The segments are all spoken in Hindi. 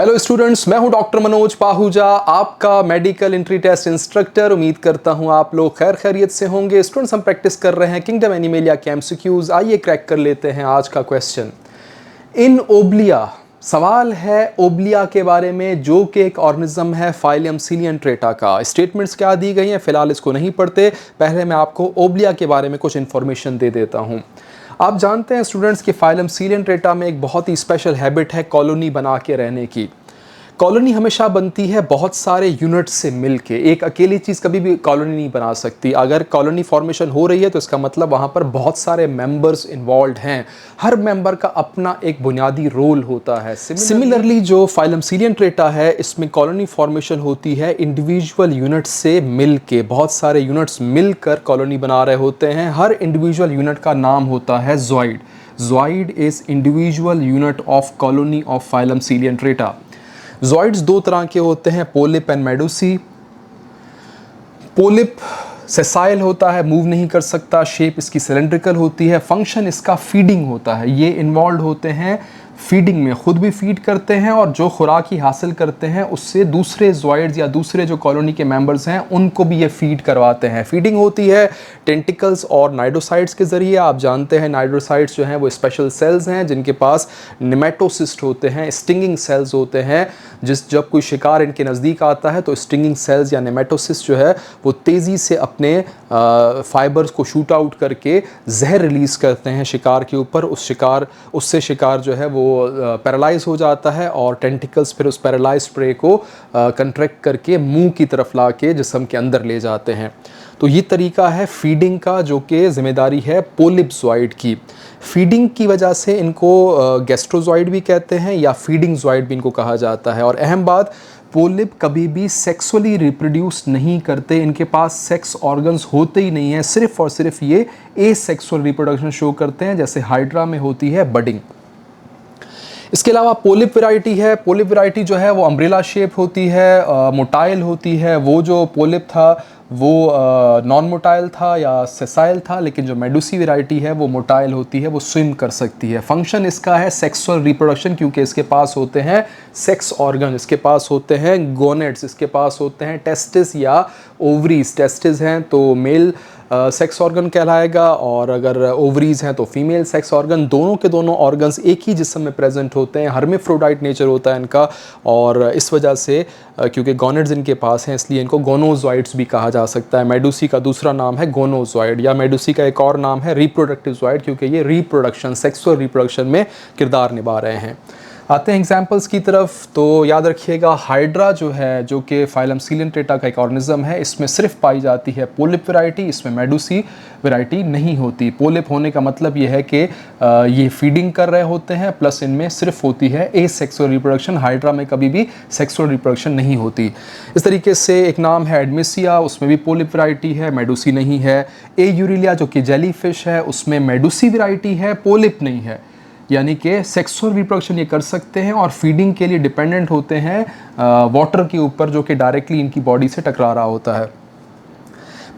हेलो स्टूडेंट्स, मैं हूं डॉक्टर मनोज पाहुजा, आपका मेडिकल एंट्री टेस्ट इंस्ट्रक्टर। उम्मीद करता हूं आप लोग खैर खैरियत से होंगे। स्टूडेंट्स, हम प्रैक्टिस कर रहे हैं किंगडम एनिमेलिया के एमसीक्यूज। आइए क्रैक कर लेते हैं आज का क्वेश्चन। इन ओब्लिया, सवाल है ओब्लिया के बारे में, जो कि एक ऑर्गेनिज्म है फाइलम सीलियंट्रेटा का। स्टेटमेंट्स क्या दी गई हैं फिलहाल इसको नहीं पढ़ते, पहले मैं आपको ओब्लिया के बारे में कुछ इंफॉर्मेशन दे देता हूँ। आप जानते हैं स्टूडेंट्स कि फाइलम सीलियंट्रेटा में एक बहुत ही स्पेशल हैबिट है कॉलोनी बना के रहने की। कॉलोनी हमेशा बनती है बहुत सारे यूनिट से मिलके, एक अकेली चीज़ कभी भी कॉलोनी नहीं बना सकती। अगर कॉलोनी फॉर्मेशन हो रही है तो इसका मतलब वहाँ पर बहुत सारे मेंबर्स इन्वॉल्व हैं, हर मेंबर का अपना एक बुनियादी रोल होता है। सिमिलरली जो फाइलम सीलियंट्रेटा है, इसमें कॉलोनी फॉर्मेशन होती है इंडिविजुअल यूनिट्स से मिलके, बहुत सारे यूनिट्स मिलकर कॉलोनी बना रहे होते हैं। हर इंडिविजुअल यूनिट का नाम होता है zooid. Zooid is individual unit of colony of phylum Coelenterata. Zooids दो तरह के होते हैं, polyp and medusae. Polyp sessile होता है, मूव नहीं कर सकता, शेप इसकी सिलेंड्रिकल होती है, फंक्शन इसका फीडिंग होता है। ये इन्वॉल्व होते हैं फीडिंग में, खुद भी फीड करते हैं और जो खुराक ही हासिल करते हैं उससे दूसरे ज़ॉइड्स या दूसरे जो कॉलोनी के मेंबर्स हैं उनको भी ये फीड करवाते हैं। फीडिंग होती है टेंटिकल्स और नाइडोसाइट्स के ज़रिए। आप जानते हैं नाइडोसाइट्स जो हैं वो स्पेशल सेल्स हैं जिनके पास निमेटोसिस्ट होते हैं, स्टिंगिंग सेल्स होते हैं। जब कोई शिकार इनके नज़दीक आता है तो स्टिंगिंग सेल्स या नेमेटोसिस्ट जो है वो तेज़ी से अपने फाइबर्स को शूट आउट करके जहर रिलीज़ करते हैं शिकार के ऊपर। उससे शिकार जो है वो पैरालाइज हो जाता है और टेंटिकल्स फिर उस पैरालाइज प्रे को कंट्रैक्ट करके मुंह की तरफ ला के जिस्म के अंदर ले जाते हैं। तो ये तरीका है फीडिंग का, जो कि ज़िम्मेदारी है पोलिप ज़ॉइड की। फीडिंग की वजह से इनको गैस्ट्रोज़ॉइड भी कहते हैं या फीडिंग ज़ॉइड भी इनको कहा जाता है। और अहम बात, पोलिप कभी भी सेक्सुअली रिप्रोड्यूस नहीं करते, इनके पास सेक्स ऑर्गन्स होते ही नहीं हैं, सिर्फ और सिर्फ ये एसेक्सुअल रिप्रोडक्शन शो करते हैं, जैसे हाइड्रा में होती है बडिंग। इसके अलावा पोलिप वैरायटी है। पोलिप वैरायटी जो है वो अम्ब्रेला शेप होती है, मोटाइल होती है। वो जो पोलिप था वो नॉन मोटाइल था या सेसाइल था, लेकिन जो मेडुसी वैरायटी है वो मोटाइल होती है, वो स्विम कर सकती है। फंक्शन इसका है सेक्सुअल रिप्रोडक्शन, क्योंकि इसके पास होते हैं सेक्स ऑर्गन, इसके पास होते हैं गोनेट्स, इसके पास होते हैं टेस्टिस या ओवरीज। टेस्टिस हैं तो मेल सेक्स ऑर्गन कहलाएगा और अगर ओवरीज हैं तो फीमेल सेक्स ऑर्गन। दोनों के दोनों ऑर्गन्स एक ही जिस्म में प्रेजेंट होते हैं, हर्मेफ्रोडाइट नेचर होता है इनका। और इस वजह से क्योंकि गोनेट्स इनके पास हैं इसलिए इनको गोनोज़ॉइड्स भी कहा जा सकता है। मेडुसी का दूसरा नाम है गोनोज़ॉइड, या मेडुसी का एक और नाम है रिप्रोडक्टिव ज़ॉइड, क्योंकि ये रिप्रोडक्शन, सेक्सुअल रिप्रोडक्शन में किरदार निभा रहे हैं। आते हैं एग्जाम्पल्स की तरफ। तो याद रखिएगा, हाइड्रा जो है, जो कि फाइलम सीलियंट्रेटा का एक ऑर्गेनिज्म है, इसमें सिर्फ पाई जाती है पोलिप वैरायटी, इसमें मेडुसी वैरायटी नहीं होती। पोलिप होने का मतलब ये है कि ये फीडिंग कर रहे होते हैं, प्लस इनमें सिर्फ होती है एसेक्सुअल रिप्रोडक्शन। हाइड्रा में कभी भी सेक्सुअल रिप्रोडक्शन नहीं होती। इस तरीके से एक नाम है एडमिसिया, उसमें भी पोलिप वैरायटी है, मेडुसी नहीं है। ए यूरिलिया जो कि जेली फिश है, उसमें मेडुसी वैरायटी है, पोलिप नहीं है। यानी कि सेक्सुअल रिप्रोडक्शन ये कर सकते हैं और फीडिंग के लिए डिपेंडेंट होते हैं वाटर के ऊपर, जो कि डायरेक्टली इनकी बॉडी से टकरा रहा होता है।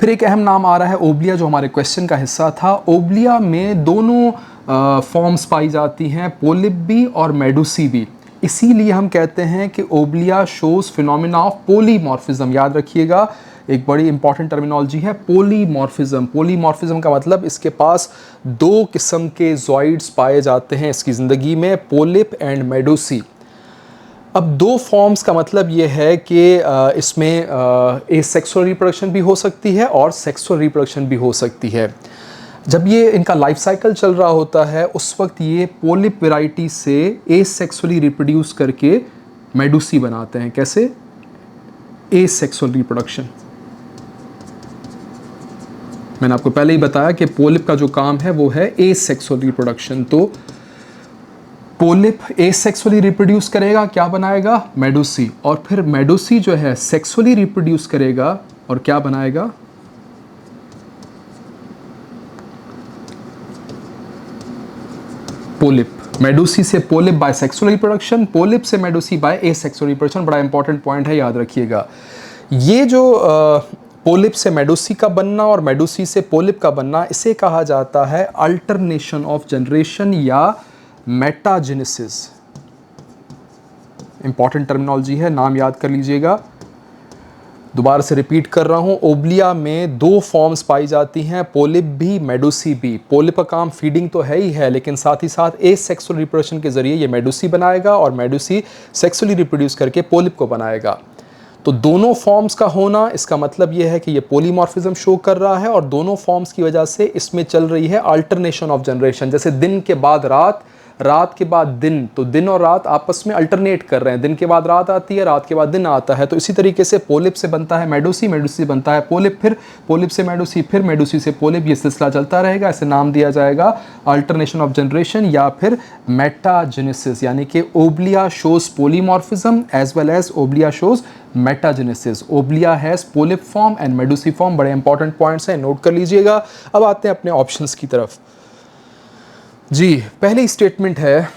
फिर एक अहम नाम आ रहा है ओब्लिया, जो हमारे क्वेश्चन का हिस्सा था। ओब्लिया में दोनों फॉर्म्स पाई जाती हैं, पोलिप भी और मेडुसी भी। इसीलिए हम कहते हैं कि ओब्लिया शोज फिनोमिना ऑफ पोलीमॉर्फिज्म। याद रखिएगा, एक बड़ी इंपॉर्टेंट टर्मिनोलॉजी है पोलीमॉर्फिज्म। पोलीमॉर्फिज्म का मतलब इसके पास दो किस्म के ज़ॉइड्स पाए जाते हैं इसकी ज़िंदगी में, पोलिप एंड मेडुसी। अब दो फॉर्म्स का मतलब ये है कि इसमें एसेक्सुअल रिप्रोडक्शन भी हो सकती है और सेक्सुअल रिप्रोडक्शन भी हो सकती है। जब ये इनका लाइफ साइकिल चल रहा होता है उस वक्त ये पोलिप वैरायटी से एसेक्सुअली रिप्रोड्यूस करके मेडुसी बनाते हैं। कैसे? Asexual reproduction. मैंने आपको पहले ही बताया कि पोलिप का जो काम है वो है एसेक्सुअल रिप्रोडक्शन। तो पोलिप एसेक्सुअली रिप्रोड्यूस करेगा, क्या बनाएगा? मेडुसी। और फिर मेडुसी जो है सेक्सुअली रिप्रोड्यूस करेगा और क्या बनाएगा? पोलिप। मेडुसी से polyp by sexual reproduction, polyp से मेडुसी बाय एसेक्सुअल रिप्रोडक्शन। बड़ा इंपॉर्टेंट पॉइंट है, याद रखिएगा। ये जो पोलिप से मेडुसी का बनना और मेडुसी से पोलिप का बनना, इसे कहा जाता है अल्टरनेशन ऑफ जनरेशन या मेटाजेनेसिस। इंपॉर्टेंट टर्मिनोलॉजी है, नाम याद कर लीजिएगा। दोबारा से रिपीट कर रहा हूँ, ओब्लिया में 2 फॉर्म्स पाई जाती हैं, पोलिप भी, मेडुसी भी। पोलिप का काम फीडिंग तो है ही है, लेकिन साथ ही साथ एसेक्सुअल रिप्रोडक्शन के जरिए ये मेडुसी बनाएगा और मेडुसी सेक्सुअली रिप्रोड्यूस करके पोलिप को बनाएगा। तो दोनों फॉर्म्स का होना, इसका मतलब ये है कि ये पॉलीमॉर्फिज्म शो कर रहा है और दोनों फॉर्म्स की वजह से इसमें चल रही है अल्टरनेशन ऑफ जनरेशन। जैसे दिन के बाद रात, रात के बाद दिन, तो दिन और रात आपस में अल्टरनेट कर रहे हैं, दिन के बाद रात आती है, रात के बाद दिन आता है। तो इसी तरीके से पोलिप से बनता है मेडुसी, मेडुसी से बनता है पोलिप, फिर पोलिप से मेडुसी, फिर मेडुसी से पोलिप, ये सिलसिला चलता रहेगा। इसे नाम दिया जाएगा अल्टरनेशन ऑफ जनरेशन या फिर मेटाजेनेसिस, यानी कि Obelia shows polymorphism as well as Obelia shows metagenesis. Obelia has polyp form and medusae form. बड़े इंपॉर्टेंट पॉइंट्स हैं, नोट कर लीजिएगा। अब आते हैं अपने ऑप्शंस की तरफ। जी, पहली स्टेटमेंट है,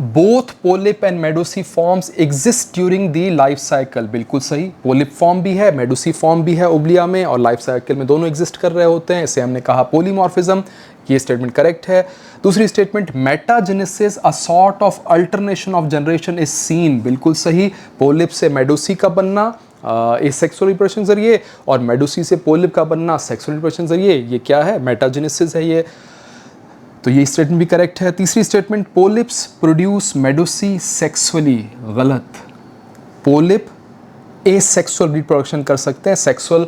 both polyp and medusae forms exist during the life cycle. बिल्कुल सही, पोलिप फॉर्म भी है, मेडुसी फॉर्म भी है ओब्लिया में, और लाइफ साइकिल में दोनों एग्जिस्ट कर रहे होते हैं। इसे हमने कहा पॉलीमॉर्फिज्म। ये स्टेटमेंट करेक्ट है। दूसरी statement, metagenesis a sort of alternation of generation is seen. बिल्कुल सही, पोलिप से मेडुसी का बनना एसेक्सुअल रिप्रोडक्शन के जरिए और मेडुसी से पोलिप का बनना सेक्सुअल रिप्रोडक्शन के जरिए, ये क्या है, मेटाजेनेसिस है ये। तो ये स्टेटमेंट भी करेक्ट है। तीसरी statement, polyps produce medusae sexually. गलत, पोलिप एसेक्सुअल रिप्रोडक्शन कर सकते हैं, सेक्सुअल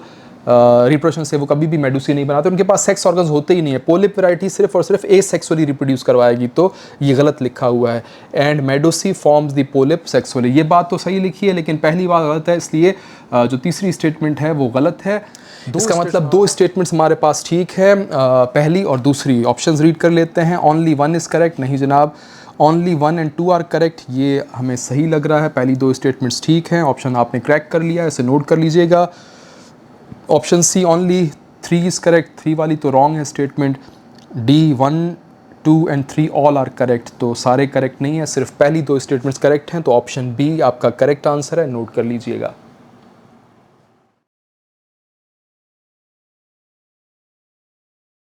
रिप्रोडक्शन से वो कभी भी मेडुसी नहीं बनाते, उनके पास सेक्स ऑर्गन्स होते ही नहीं है। पोलिप वैरायटी सिर्फ और सिर्फ एसेक्सुअली रिप्रोड्यूस करवाएगी, तो ये गलत लिखा हुआ है। And medusae forms the polyp sexually, ये बात तो सही लिखी है, लेकिन पहली बात गलत है, इसलिए जो तीसरी स्टेटमेंट है वो गलत है। इसका मतलब 2 स्टेटमेंट्स हमारे पास ठीक है, पहली और दूसरी। ऑप्शंस रीड कर लेते हैं। ओनली 1 इज़ करेक्ट, नहीं जनाब, ओनली 1 and 2 आर करेक्ट। ये हमें सही लग रहा है, पहली 2 स्टेटमेंट्स ठीक हैं। ऑप्शन आपने क्रैक कर लिया, इसे नोट कर लीजिएगा। Option C only 3 is correct, 3 वाली तो रॉन्ग है statement. D 1, 2 and 3 all are correct, तो सारे करेक्ट नहीं है, सिर्फ पहली 2 स्टेटमेंट्स करेक्ट हैं। तो ऑप्शन बी आपका करेक्ट आंसर है, नोट कर लीजिएगा।